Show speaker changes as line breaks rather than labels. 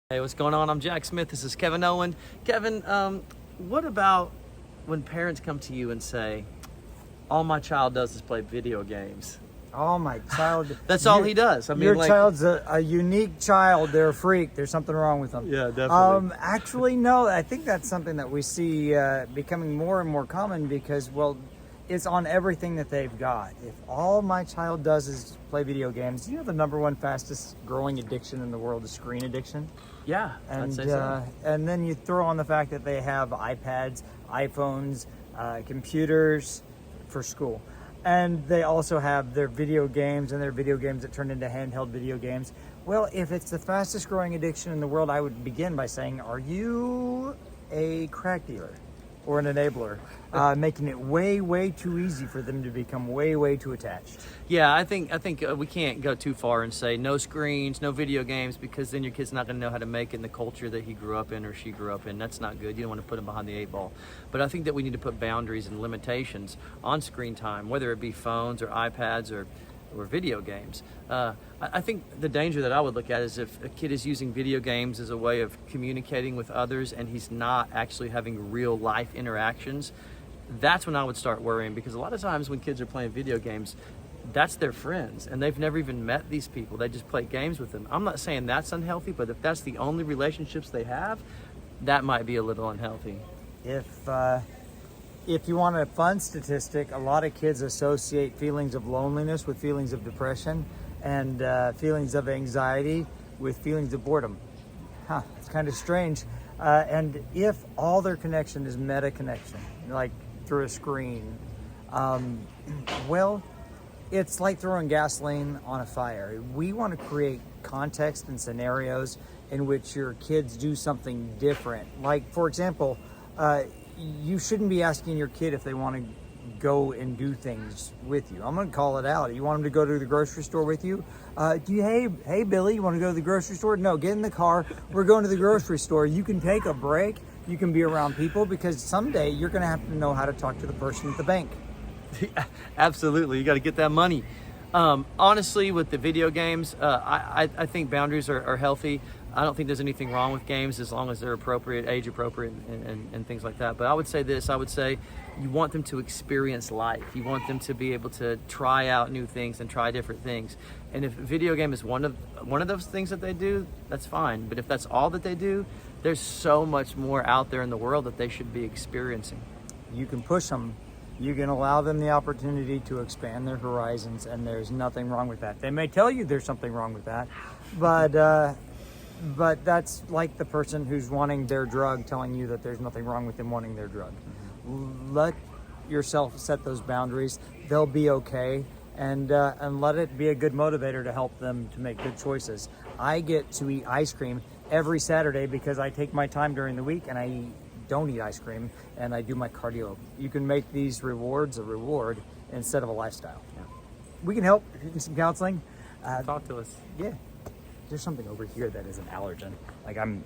Hey, what's going on? I'm Jack Smith. This is Kevin Owen. Kevin, what about when parents come to you and say, all my child does is play video games?
Oh, my child.
That's all he does. I mean,
your
like,
child's a unique child. They're a freak. There's something wrong with them.
Yeah, definitely.
Actually, no. I think that's something that we see becoming more and more common because, well, it's on everything that they've got. If all my child does is play video games, you know the number one fastest growing addiction in the world is screen addiction?
Yeah,
And,
I'd say so.
and then you throw on the fact that they have iPads, iPhones, computers for school. And they also have their video games and their video games that turn into handheld video games. Well, if it's the fastest growing addiction in the world, I would begin by saying, are you a crack dealer or an enabler? Making it way too easy for them to become way too attached.
Yeah, I think we can't go too far and say no screens, no video games, because then your kid's not going to know how to make it in the culture that he grew up in or she grew up in. That's not good. You don't want to put them behind the eight ball. But I think that we need to put boundaries and limitations on screen time, whether it be phones or iPads or video games. I think the danger that I would look at is if a kid is using video games as a way of communicating with others and he's not actually having real life interactions. That's when I would start worrying, because a lot of times when kids are playing video games, that's their friends and they've never even met these people. They just play games with them. I'm not saying that's unhealthy, but if that's the only relationships they have, that might be a little unhealthy.
If you want a fun statistic, a lot of kids associate feelings of loneliness with feelings of depression and feelings of anxiety with feelings of boredom. It's kind of strange. And if all their connection is meta connection, like through a screen, well, it's like throwing gasoline on a fire. We want to create context and scenarios in which your kids do something different. Like, for example, you shouldn't be asking your kid if they want to go and do things with you. I'm going to call it out. You want them to go to the grocery store with you? Hey, Billy, you want to go to the grocery store? No, get in the car. We're going to the grocery store. You can take a break. You can be around people, because someday you're going to have to know how to talk to the person at the bank.
Yeah, absolutely. You got to get that money. Honestly, with the video games, I think boundaries are healthy. I don't think there's anything wrong with games as long as they're appropriate, age appropriate, and things like that. But I would say this, I would say you want them to experience life. You want them to be able to try out new things and try different things. And if video game is one of those things that they do, that's fine. But if that's all that they do, there's so much more out there in the world that they should be experiencing.
You can push them. You can allow them the opportunity to expand their horizons, and there's nothing wrong with that. They may tell you there's something wrong with that, but that's like the person who's wanting their drug telling you that there's nothing wrong with them wanting their drug. Let yourself set those boundaries. They'll be okay, and let it be a good motivator to help them to make good choices. I get to eat ice cream every Saturday because I take my time during the week and I don't eat ice cream and I do my cardio. You can make these rewards a reward instead of a lifestyle.
Yeah.
We can help in some counseling.
Talk to us.
Yeah. There's something over here that is an allergen. Like I'm